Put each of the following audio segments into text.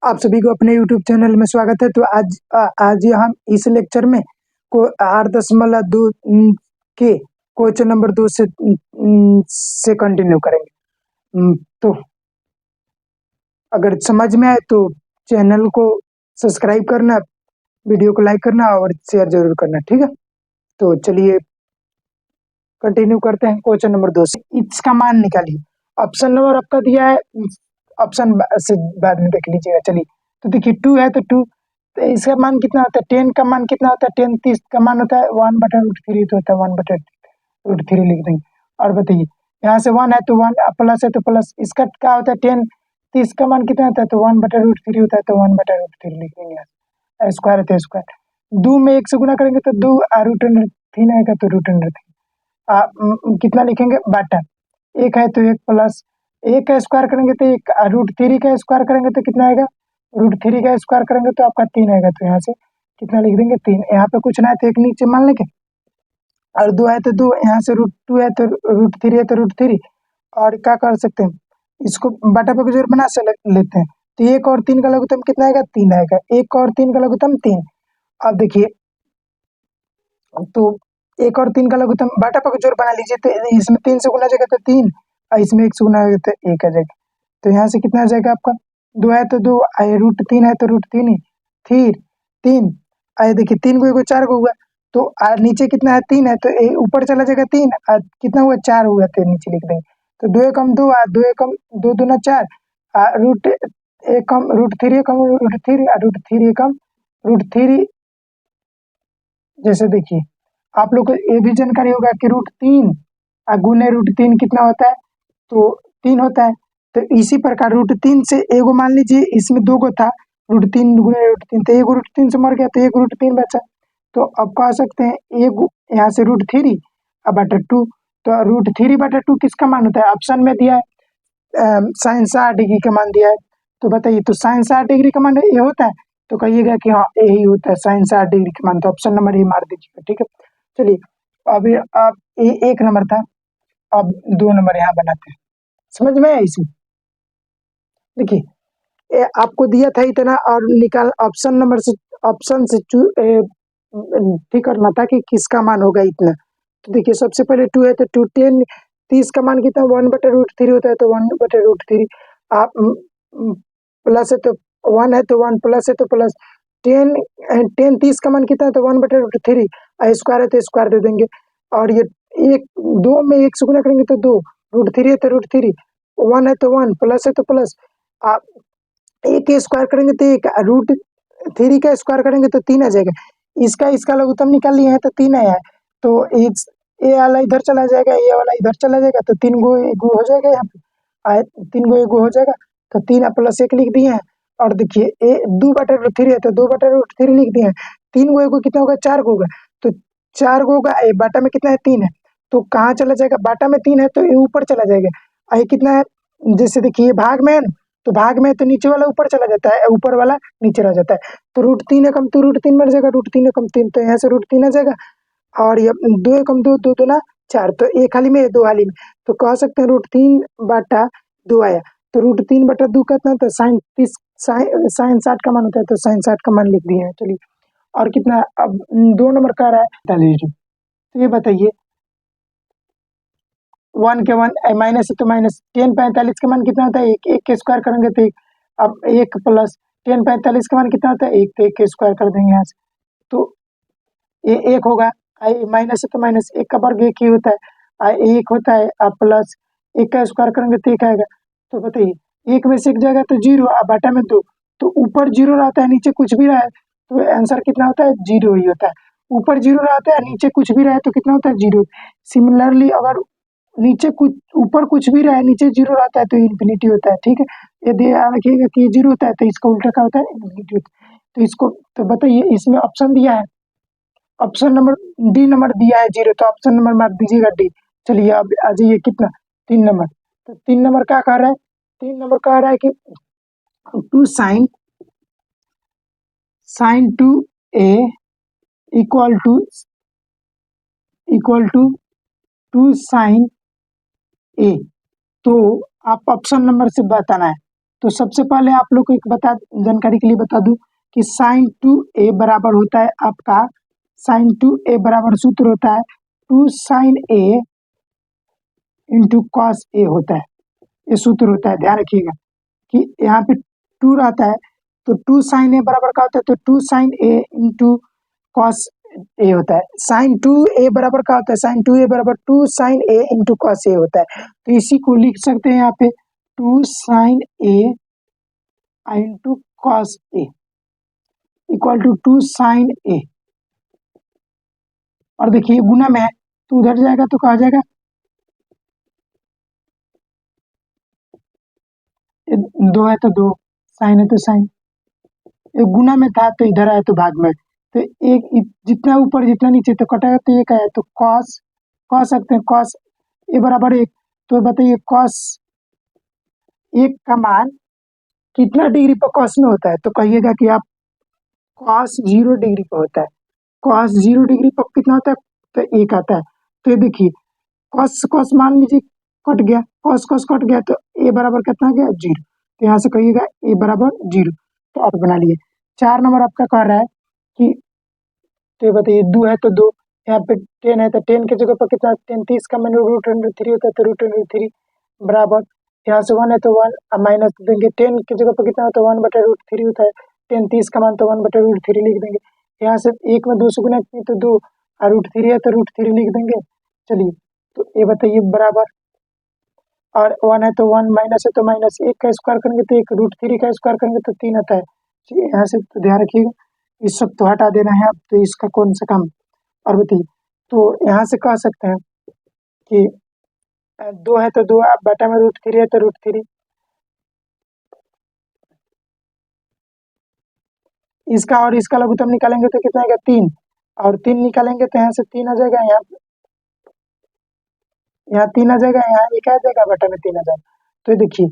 आप सभी को अपने YouTube चैनल में स्वागत है। तो आज हम इस लेक्चर में को 8.2 के क्वेश्चन नंबर 2 से कंटिन्यू करेंगे। तो अगर समझ में आए तो चैनल को सब्सक्राइब करना, वीडियो को लाइक करना और शेयर जरूर करना, ठीक है। तो चलिए कंटिन्यू करते हैं क्वेश्चन नंबर 2 से। इसका मान निकालिए। ऑप्शन नंबर आपका दिया है, ऑप्शन से बाद में देख लीजिएगा। चलिए तो देखिए 2 है तो 2, तो इसका मान कितना होता है? 10 का मान कितना होता है? 10 30 का मान होता है 1/√3, तो होता है 1/√3 लिख देंगे। और बताइए यहाँ से 1 है तो 1, प्लस है तो प्लस, इसका क्या होता है? 10 30 का मान कितना होता है? तो 1/√3 होता है, तो 1/√3 लिख देंगे। स्क्वायर है तो स्क्वायर, 2 में 1 से गुना करेंगे तो 2, √3 आएगा तो √3। कितना लिखेंगे? बाटा 1 है तो 1 प्लस 1 का स्क्वायर करेंगे तो 1, √3 का स्क्वायर करेंगे तो कितना आएगा? √3 का स्क्वायर करेंगे तो आपका 3 आएगा। तो यहाँ से कितना लिख देंगे? 3। यहाँ पे कुछ ना है तो 1 नीचे मान लेंगे, और 2 है तो 2, यहाँ से √2 है तो √3 है तो √3। और क्या कर सकते हैं, इसको बाटा पे जोड़ बना से लेते हैं। तो 1 और 3 का लघुत्तम कितना आएगा? 3 आएगा। 1 और 3 का लघुत्तम 3। अब देखिए तो 1 और 3 का लघुत्तम बाटा पर जोड़ बना लीजिए। तो इसमें 3 से गुना जाएगा तो 3, और इसमें 1 से गुना जाएगा तो 1 आ जाएगा। तो यहाँ से कितना आ जाएगा आपका? 2 है तो 2, √3 है तो √3 ही, फिर 3 आए। देखिए 3 को 4 को हुआ, तो नीचे कितना है? 3 है तो ऊपर चला जाएगा 3, कितना हुआ? 4 हुआ, तो नीचे लिख देंगे। तो 2 एकम 2, 2 एकम 2 दूना 4, रूट एकम √3 एकम √3, √3 एकम √3। जैसे देखिए आप लोग को ये भी जानकारी होगा कि √3 गुने √3 कितना होता है? तो 3 होता है। तो इसी प्रकार √3 से एगो मान लीजिए इसमें 2 गो था, √3 गुने √3, तो एगो √3 से मर गया तो एक √3 बचा। तो अब कह सकते हैं एक यहाँ से √3 बटा 2, तो √3/2 किसका मान होता है? ऑप्शन में दिया है sin 60 डिग्री का मान दिया है। तो बताइए तो sin 60 डिग्री का मान ये होता है? तो कहिएगा कि हाँ यही होता है sin 60 डिग्री का मान। तो ऑप्शन नंबर ये मार दीजिएगा, ठीक है। चलिए अभी अब ये 1 नंबर था, अब 2 नंबर यहाँ बनाते हैं। समझ में आया इसमें? देखिए आपको दिया था इतना और निकाल ऑप्शन से ठीक करना था कि किसका मान होगा इतना। तो देखिए सबसे पहले 2 है तो 2, 10 30 का मान कितना? 1/√3 होता है, तो 1/√3। आप प्लस है तो 1 है तो 1, प्लस है तो प्लस 10 10 30 का मान कितना है? तो 1/√3, स्क्वायर है तो स्क्वायर दे देंगे। और ये 2 में 1 से गुना करेंगे तो 2, √3 है तो √3, 1 है तो 1, प्लस है तो प्लस, आप 1 के स्क्वायर करेंगे तो 1, √3 का स्क्वायर करेंगे तो 3 आ जाएगा। इसका लघुत्तम निकाल लिए हैं तो 3 आया है। तो ये वाला इधर चला जाएगा, ये वाला इधर चला जाएगा, तो 3 गो एगो हो जाएगा यहाँ पे, 3 गो एगो हो जाएगा। तो 3 प्लस 1 लिख दिए हैं। और देखिए 2/√3 है तो 2/√3 लिख दिए हैं। 3 गो एगो कितना होगा? 4 गो होगा। तो 4 गो होगा, बाटा में कितना है? 3 है, तो कहाँ चला जाएगा? बाटा में 3 है तो ये ऊपर चला जाएगा। ये कितना है? जैसे देखिए भाग में है ना, तो भाग में तो नीचे वाला ऊपर चला जाता है, ऊपर वाला नीचे रह जाता है। तो √3 एकम तो √3 बन जाएगा, √3 एकम 3, तो यहाँ से √3 आ जाएगा। और ये 2 एकम 2, 2 दूना 4, तो 1 हाली में 2 हाली में, तो कह सकते हैं √3/2 आया। तो √3/2 कितना होता है? sin 60 का मान होता है, तो sin 60 का मान लिख दिए हैं। चलिए और कितना? अब 2 नंबर कह रहा है 45। तो ये बताइए 1 के 1 माइनस है तो माइनस, 10 45 का मान कितना होता है? 1 के स्क्वायर करेंगे तो 1, अब 1 प्लस 10 45 का मान कितना होता है? 1, तो 1 के स्क्वायर कर देंगे यहाँ से, तो ये 1 होगा। माइनस है तो माइनस, 1 का वर्ग 1 ही होता है, 1 होता है, अब प्लस 1 का स्क्वायर करेंगे तो 1 आएगा। तो बताइए 1 में से 1 जाएगा तो 0, अब बाटा में 2, तो ऊपर 0 रहता है, नीचे कुछ भी रहा है तो आंसर कितना होता है? 0 ही होता है। ऊपर 0 रहता है, नीचे कुछ भी रहा है तो कितना होता है? 0। सिमिलरली अगर नीचे कुछ ऊपर कुछ भी रहा है, नीचे 0 रहता है तो इन्फिनिटी होता है, ठीक है। यदि याद रखिएगा कि 0 होता है तो इसका उल्टा क्या होता है? इन्फिनिटी होता है। तो इसको तो बताइए इसमें ऑप्शन दिया है, ऑप्शन नंबर डी नंबर दिया है 0, तो ऑप्शन नंबर मार दीजिएगा डी। चलिए अब आ जाइए कितना? 3 नंबर। तो 3 नंबर क्या कह रहा है? 3 नंबर कह रहा है कि 2 sin 2a equal to 2 sin a। तो आप ऑप्शन नंबर से बताना है। तो सबसे पहले आप लोग को एक जानकारी के लिए बता दूं कि साइन 2a बराबर होता है आपका, साइन 2a बराबर सूत्र होता है 2 साइन a इंटू कॉस ए होता है, ये सूत्र होता है। ध्यान रखिएगा कि यहाँ पे 2 रहता है, तो 2 साइन ए बराबर क्या होता है, तो 2 साइन ए इंटू कॉस ए होता है। साइन 2a बराबर क्या होता है, साइन 2a बराबर 2 साइन ए इंटू कॉस ए होता है। तो इसी को लिख सकते हैं यहाँ पे 2 sine A into cos A equal to 2 sine A. और देखिए गुना में है तो उधर जाएगा तो कहा जाएगा, दो है तो दो, साइन है तो साइन, एक गुना में था तो इधर आया तो भाग में, तो एक जितना ऊपर जितना नीचे तो कटेगा तो एक आया तो कॉस, कॉस सकते हैं कॉस ए बराबर 1। तो बताइए कॉस 1 का मान कितना डिग्री पर कॉस में होता है, तो कहिएगा कि आप कॉस 0 डिग्री पर होता है। कॉस 0 डिग्री पर कितना होता है, तो 1 आता है। तो ये देखिए कॉस कॉस मान लीजिए कट गया, कॉस कॉस कट गया, तो ए बराबर कितना गया 0। तो यहाँ से कहिएगा ए बराबर 0, तो आप बना लिए। 4 नंबर आपका कह रहा है कि, तो ये बताइए 2 है तो 2, यहाँ पे 10 है तो 10 की जगह पर कितना, 10 30 का मैंने √3 होता है, तो √3 बराबर, यहाँ से 1 है तो 1 माइनस देंगे, 10 की जगह पर कितना होता है 1/√3 होता है, 10 30 का मान तो 1/√3 लिख देंगे। यहाँ से 1 में 2 से गुना किए तो 2, और √3 है तो √3 लिख देंगे। चलिए तो ये बताइए बराबर, और 1 है तो 1, माइनस है तो माइनस, 1 का स्क्वायर करेंगे तो 1, √3 का स्क्वायर करेंगे तो 3 आता है। चलिए यहाँ से तो ध्यान रखिएगा, इस सब तो हटा देना है अब, तो इसका कौन सा काम। और बताइए तो यहाँ से कह सकते हैं कि 2 है तो 2, बटा में √3 है तो √3, इसका और इसका लघुत्तम निकालेंगे तो कितना आएगा 3, और 3 निकालेंगे तो यहाँ से 3 आ जाएगा, यहाँ 3 आ जाएगा, यहाँ 1 आ जाएगा, बटा में 3 आ जाएगा। तो ये देखिए,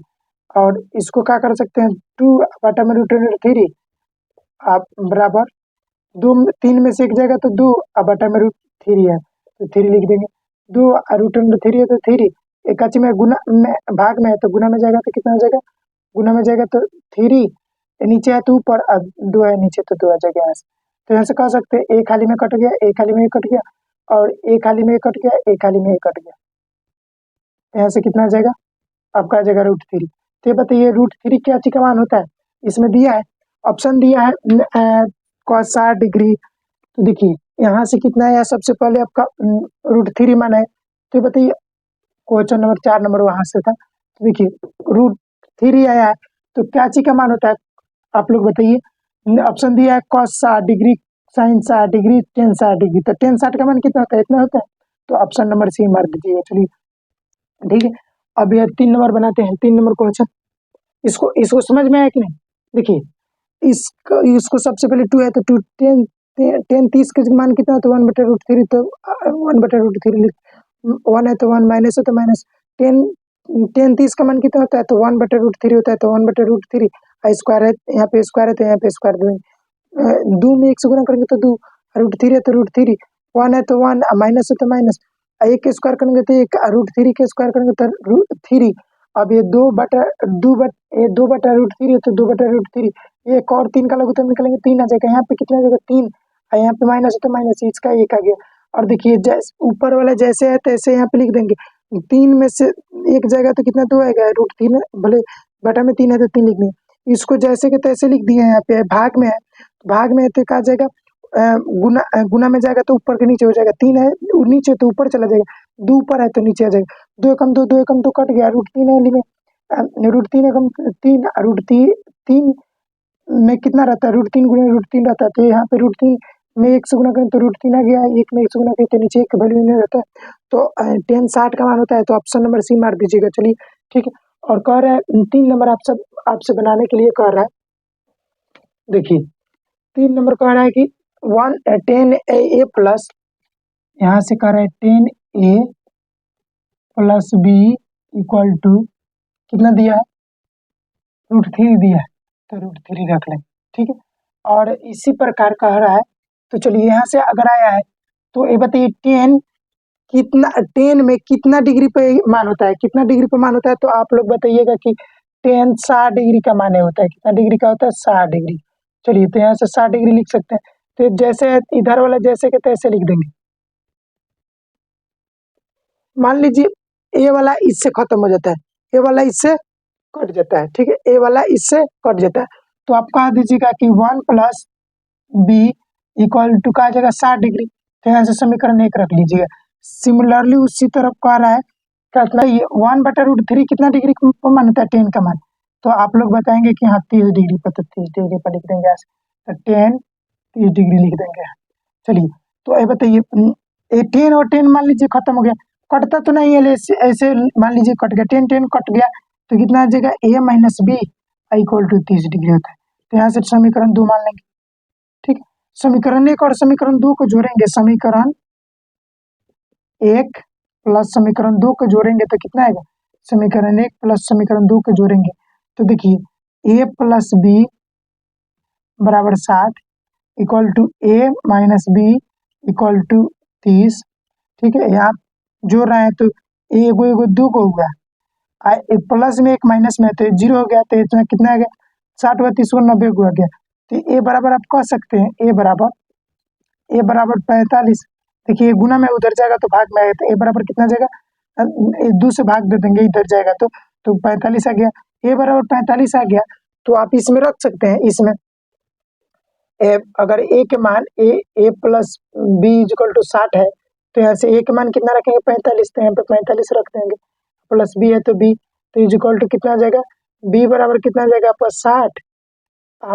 और इसको क्या कर सकते हैं 2 बटा में √3 आप बराबर 2, 3 में से एक जाएगा तो 2, बटा में √3 है तो 3 लिख देंगे, 2 √3 है तो 3, एक में गुना में भाग में है तो गुना में जाएगा तो कितना आ जाएगा, गुना में जाएगा तो 3, नीचे है तो ऊपर, 2 है नीचे तो 2 आ जाएगा यहाँ से। तो यहाँ से कह सकते हैं एक खाली में कट गया, एक खाली में कट गया, और एक खाली में कट गया, एक खाली में कट गया, यहाँ से कितना आ जाएगा आपका आ जाएगा √3। तो ये बताइए √3 क्या चीज का मान होता है, इसमें दिया है, ऑप्शन दिया है cos 60 डिग्री। तो देखिए यहाँ से कितना आया, सबसे पहले आपका √3 मान है, तो ये बताइए क्वेश्चन नंबर 4 नंबर वहां से था। तो देखिए √3 आया है, तो क्या चीज का मान होता है आप लोग बताइए। ऑप्शन दिया है cos 60 degree, sin 60 degree, tan 60 degree, तो tan 60 का मान कितना होता है, इतना होता है, तो ऑप्शन नंबर सी मार दीजिएगा। चलिए ठीक है, अब ये 3 नंबर बनाते हैं, 3 नंबर क्वेश्चन, इसको इसको समझ में आया कि नहीं। देखिए इसको सबसे पहले 2 है तो 2, 10 30 का मान कितना होता है 1/√3, तो 1/√3 1 है तो 1, माइनस है तो माइनस, 10 30 का मान कितना होता है तो 1/√3 होता है, तो 1/√3 स्क्वायर है, यहाँ पे स्क्वायर है तो यहाँ पे स्क्वायर देंगे, 2 में 1 से गुना करेंगे तो 2, √3 है तो √3, 1 है तो 1, माइनस है तो माइनस, 1 के स्क्वायर करेंगे तो 1, √3 के स्क्वायर करेंगे तो √3। अब ये 2/√3 है तो 2/√3, एक और 3 का लघुत्तम निकालेंगे 3 आ जाएगा, यहाँ पे कितना आ जाएगा 3, और यहाँ पे माइनस है तो माइनस, इसका 1 आ गया। और देखिए जैसे ऊपर वाला जैसे है तैसे यहाँ पे लिख देंगे, 3 में से 1 जाएगा तो कितना 2 आएगा, √3 भले बटा में 3 है तो 3 लिख दिए, इसको जैसे के तैसे लिख दिए। यहाँ पे भाग में है, भाग में है तो क्या जाएगा गुना में जाएगा तो ऊपर के नीचे हो जाएगा, 3 है नीचे तो ऊपर चला जाएगा, 2 ऊपर है तो नीचे आ जाएगा, 2 एकम 2, 2 एकम 2 कट गया, √3 है में √3 एकम 3, √3 में कितना रहता है, √3 गुना √3 रहता है, तो यहाँ पे √3 में 1 से गुना करें तो √3 आ गया, 1 में 1 से गुना करें तो नीचे 1 का वैल्यू नहीं रहता है, तो tan 60 का मान होता है, तो ऑप्शन नंबर सी मार दीजिएगा। चलिए ठीक है, और कह रहा है 3 नंबर आपसे बनाने के लिए कह रहा है, देखिए 3 नंबर कह रहा है कि 10a प्लस, यहाँ से कह रहा है 10a plus b equal to कितना दिया है, √3 दिया है, तो √3 रख लें। ठीक है, और इसी प्रकार कह रहा है, तो चलिए यहाँ से अगर आया है तो ये बताइए 10 में कितना डिग्री पे मान होता है, कितना डिग्री पे मान होता है, तो आप लोग बताइएगा कि टेन 60 डिग्री का माने होता है, कितना डिग्री का होता है 60 डिग्री। चलिए तो यहाँ से 60 डिग्री लिख सकते हैं, तो जैसे इधर वाला जैसे के तैसे लिख देंगे। मान लीजिए ए वाला इससे खत्म हो जाता है, ए वाला इससे कट जाता है, ठीक है, ए वाला इससे कट जाता है, तो आप कह दीजिएगा कि 1 प्लस बी इक्वल टू कहा जाएगा 60 डिग्री। तो यहाँ से समीकरण 1 रख लीजिएगा। सिमिलरली उसी तरफ कह रहा है कितना, ये 1/√3 कितना डिग्री को मान होता है 10 का मान, तो आप लोग बताएंगे कि हाँ 30 डिग्री पर, तो 30 डिग्री पर लिख देंगे ऐसे, तो 10 30 डिग्री लिख देंगे। चलिए तो ये बताइए 10 और 10 मान लीजिए खत्म हो गया, कटता तो नहीं है, ऐसे मान लीजिए कट गया, 10 कट गया, तो कितना आ जाएगा a minus B equal to 30 degree होता है। तो यहाँ से समीकरण 2 मान लेंगे, ठीक है। समीकरण 1 और समीकरण 2 को जोड़ेंगे, समीकरण 1 प्लस समीकरण 2 को जोड़ेंगे तो कितना आएगा, समीकरण 1 प्लस समीकरण 2 को जोड़ेंगे तो देखिए a प्लस बी बराबर 60 equal to a minus B equal to 30, ठीक है। यहाँ जोड़ रहे हैं तो एगो एगो दो को हुआ, प्लस में एक माइनस में, तो 0 हो गया, तो इसमें कितना आ गया 60 व 30 90 को आ गया। तो ए बराबर आप कह सकते हैं ए बराबर 45। देखिए गुना में उधर जाएगा तो भाग में आएगा, तो ए बराबर कितना जाएगा, 2 से भाग दे देंगे इधर जाएगा तो 45 आ गया, ए बराबर 45 आ गया। तो आप इसमें रख सकते हैं, इसमें अगर ए के मान ए प्लस बी इक्वल टू 60 है, तो यहाँ से ए के मान कितना रखेंगे 45, तो यहाँ पे 45 रख देंगे, प्लस बी है तो बी, तो इक्वल टू कितना आ जाएगा, बी बराबर कितना आ जाएगा आपका 60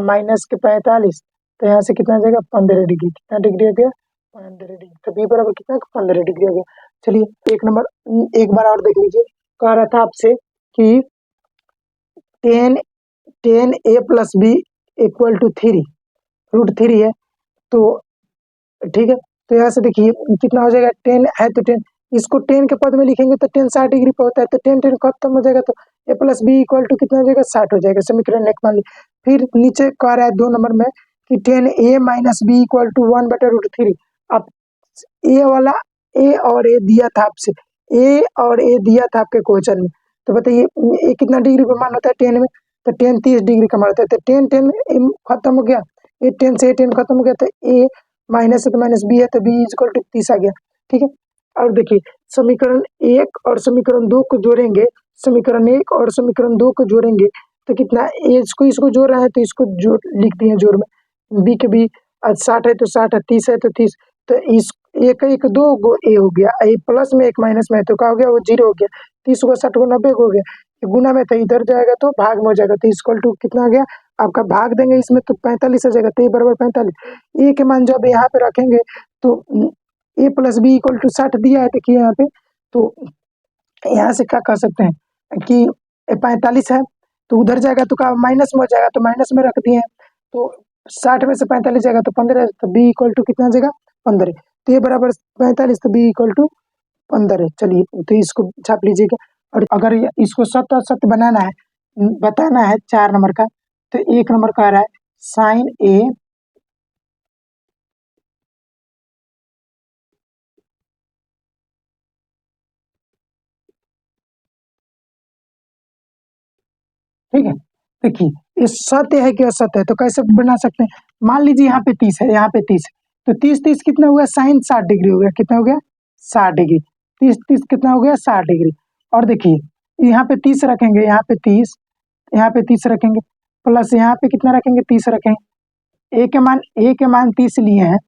माइनस के 45, तो यहाँ से कितना आ जाएगा 15 डिग्री, कितना डिग्री आ गया 15 डिग्री, तो बी बराबर कितना 15 डिग्री आ गया। चलिए एक नंबर एक बार और देख लीजिए, कह रहा था आपसे कि 10 a plus B equal to 3√3 है, तो ठीक है। तो यहाँ से देखिए कितना हो जाएगा, 10 है तो 10, इसको 10 के पद में लिखेंगे तो 10 60 डिग्री पर होता है, तो 10 खत्म हो जाएगा, तो a plus B equal to कितना हो जाएगा 60 हो जाएगा, समीकरण 1 मान ली। फिर नीचे कह रहा है 2 नंबर में कि 10 a minus B equal to 1/√3। अब ए वाला ए और ए दिया था आपसे, ए और ए दिया था आपके क्वेश्चन में, तो बताइए ए कितना डिग्री का मान होता है 10 में, तो 10 30 डिग्री का मान होता है, तो 10 खत्म हो गया, ए 10 से 10 खत्म हो गया, तो ए माइनस है तो माइनस बी है, तो बी इक्वल टू 30 आ गया, ठीक है। और देखिए समीकरण 1 और समीकरण 2 को जोड़ेंगे, समीकरण 1 और समीकरण 2 को जोड़ेंगे तो कितना, इसको जोड़ रहा है तो इसको जोड़ लिख दिए जोड़ में, बी के बी 60 है तो 60 है, 30 है तो 30, तो इस एक एक दो गो ए हो गया, ए प्लस में एक माइनस में, तो क्या हो गया वो 0 हो गया, 30 को 60 को 90 को हो गया, गुना में तो इधर जाएगा तो भाग में हो जाएगा, तो इक्वल टू कितना आ गया आपका, भाग देंगे इसमें तो 45 आ जाएगा, तो ए बराबर 45। ए के मान जब यहाँ पे रखेंगे तो ए प्लस बी इक्वल टू 60 दिया है, देखिए यहाँ पे, तो यहाँ से क्या कर सकते हैं कि 45 है तो उधर जाएगा तो क्या माइनस में हो जाएगा, तो माइनस में रख दिए, तो 60 में से 45 जाएगा तो 15, तो बी इक्वल टू कितना जाएगा 15, तो ए बराबर 45, तो बी इक्वल टू 15। चलिए तो इसको छाप लीजिएगा, और अगर इसको सत्य सत्य बनाना है, बताना है 4 नंबर का, तो 1 नंबर कह रहा है साइन ए ठीक है। देखिए ये सत्य है कि असत्य है, तो कैसे बना सकते हैं, मान लीजिए यहाँ पे 30 है, यहाँ पे 30 है, तो 30 30 कितना हुआ साइन 60 डिग्री हो गया, कितना हो गया 60 डिग्री, 30 30 कितना हो गया 60 डिग्री। और देखिए यहाँ पे 30 रखेंगे, यहाँ पे 30, यहाँ पे 30 रखेंगे, प्लस यहाँ पे कितना रखेंगे 30 रखेंगे, ए के मान 30 लिए हैं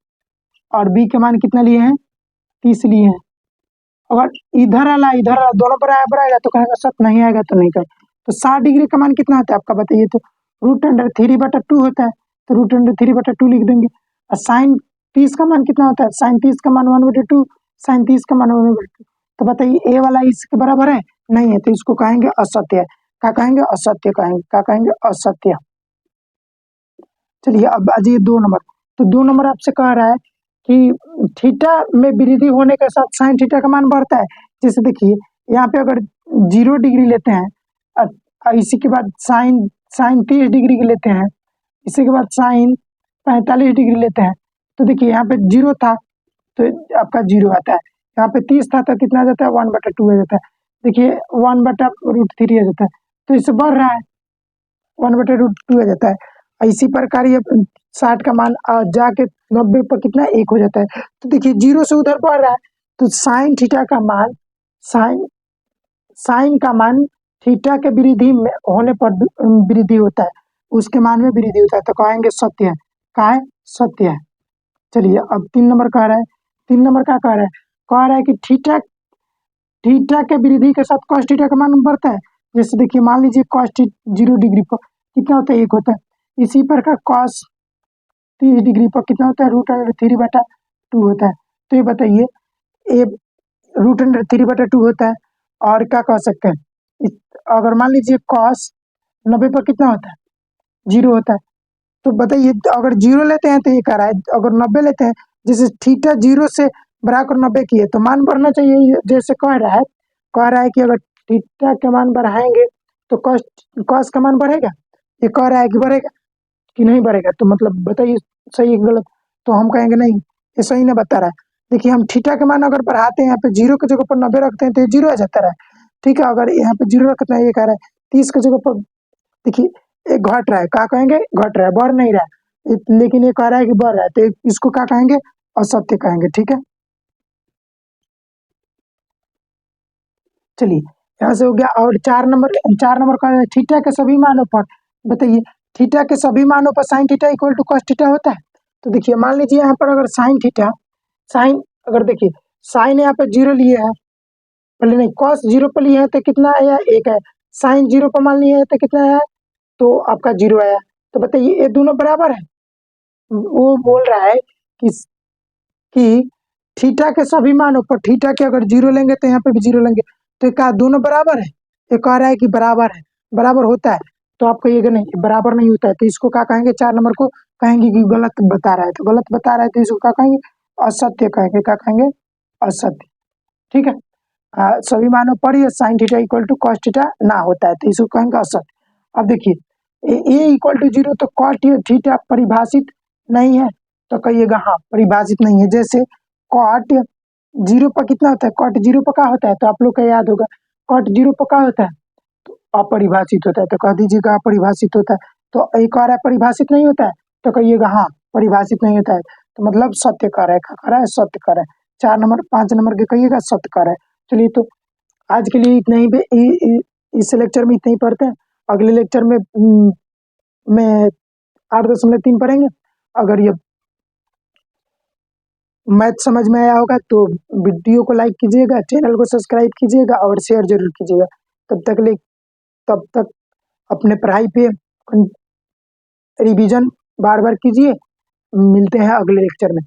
और बी के मान कितना लिए हैं 30 लिए हैं। अगर इधर वाला दोनों बराबर आएगा तो कहेगा सत्य, नहीं आएगा तो नहीं कहेगा। तो 60 डिग्री का मान कितना होता है आपका बताइए, तो √3/2 होता है, तो √3/2 लिख देंगे। और साइन 30 का मान कितना होता है, साइन 30 का मान 1/2, साइन 30 का मान 1/2, तो बताइए ए वाला इसके बराबर है नहीं है, तो इसको कहेंगे असत्य है, क्या कहेंगे असत्य कहेंगे, क्या कहेंगे असत्य। चलिए अब आ जाइए 2 नंबर, तो 2 नंबर आपसे कह रहा है कि थीटा में वृद्धि होने के साथ साइन थीटा का मान बढ़ता है। जैसे देखिए यहाँ पे अगर 0 डिग्री लेते हैं, इसी के बाद साइन 30 डिग्री के लेते हैं, इसी के बाद साइन 45 डिग्री लेते हैं, तो देखिए यहाँ पे 0 था तो आपका 0 आता है, यहाँ पे 30 था तो कितना आ जाता है 1/2 आ जाता है, देखिए 1/√3 आ जाता है, तो इससे बढ़ रहा है 1/√2 आ जाता है। इसी प्रकार ये 60 का मान जाके 90 पर कितना 1 हो जाता है। तो देखिए 0 से उधर बढ़ रहा है तो साइन थीटा का मान साइन का मान थीटा के वृद्धि में होने पर वृद्धि होता है, उसके मान में वृद्धि होता है, तो कहेंगे सत्य है। क्या है? सत्य है। चलिए अब 3 नंबर कह रहा है, 3 नंबर क्या कह रहा है कि थीटा थीटा के वृद्धि के साथ cos थीटा का मान बढ़ता है। जैसे देखिए मान लीजिए cos 0 डिग्री पर कितना होता है? 1 होता है। इसी प्रकार cos 30 डिग्री पर कितना होता है? √3/2 होता है। तो ये बताइए, ये √3/2 होता है। और क्या कह सकते हैं, अगर मान लीजिए cos 90 पर कितना होता है? 0 होता है। तो बताइए अगर 0 लेते हैं तो ये कह रहा है, अगर 90 लेते हैं, जैसे थीटा 0 से बढ़ाकर 90 की है तो मान बढ़ना चाहिए। जैसे कह रहा है कि अगर थीटा के मान बढ़ाएंगे तो कॉस का मान बढ़ेगा। ये कह रहा है कि बढ़ेगा कि नहीं बढ़ेगा, तो मतलब बताइए सही है गलत। तो हम कहेंगे नहीं, ये सही नहीं बता रहा है। देखिए हम थीटा के मान अगर बढ़ाते हैं, यहाँ पे 0 की जगह पर 90 रखते हैं तो ये 0 आ जाता है। ठीक है, अगर यहाँ पे 0 रखते हैं, ये कह रहा है 30 की जगह पर, देखिए ये घट रहा है, क्या कहेंगे? घट रहा है, बढ़ नहीं रहा है। लेकिन ये कह रहा है कि बढ़ रहा है, तो इसको क्या कहेंगे? असत्य कहेंगे। ठीक है, चलिए यहाँ से हो गया। और 4 नंबर का थीटा के सभी मानों पर, बताइए थीटा के सभी मानों पर sine theta equal to cos theta होता है। तो देखिए मान लीजिए यहाँ पर अगर साइन अगर देखिए साइन यहाँ पे 0 लिए है, पहले नहीं कॉस 0 पर लिए है तो कितना आया? 1 है। साइन 0 पर मान लिए है तो कितना आया? तो आपका 0 आया। तो बताइए ये दोनों बराबर है। वो बोल रहा है कि थीटा के सभी मानों पर, थीटा के अगर 0 लेंगे तो यहाँ पे भी 0 लेंगे, तो ये कहा दोनों बराबर है। ये कह रहा है कि बराबर है, बराबर होता है। तो आप कहिएगा नहीं बराबर नहीं होता है, तो इसको क्या कहेंगे? 4 नंबर को कहेंगे कि गलत बता रहा है। तो गलत बता रहा है तो इसको क्या कहेंगे? असत्य कहेंगे। क्या कहेंगे? असत्य। ठीक है, सभी मानों पर ये sine theta equal to cos theta ना होता है, तो इसको कहेंगे असत्य। अब देखिए ए इक्वल टू 0 तो कॉस थीटा परिभाषित नहीं है, तो कहिएगा हाँ परिभाषित नहीं है। जैसे कॉट 0 पर कितना होता है? कॉट 0 पर क्या होता है? तो आप लोग का याद होगा, कॉट 0 पर क्या होता है? तो अपरिभाषित होता है। तो कह दीजिएगा अपरिभाषित होता है। तो एक और है परिभाषित नहीं होता है, तो कहिएगा हाँ परिभाषित नहीं होता है। तो मतलब सत्य कह रहा है, क्या कह रहा है? सत्य कह रहा है। 5 नंबर के कहिएगा सत्य कह रहा है। चलिए तो आज के लिए इतना ही इस लेक्चर में इतना ही पढ़ते हैं। अगले लेक्चर में 8.3 पढ़ेंगे। अगर ये मैथ समझ में आया होगा तो वीडियो को लाइक कीजिएगा, चैनल को सब्सक्राइब कीजिएगा और शेयर जरूर कीजिएगा। तब तक अपने पढ़ाई पे रिवीजन बार बार कीजिए। मिलते हैं अगले लेक्चर में।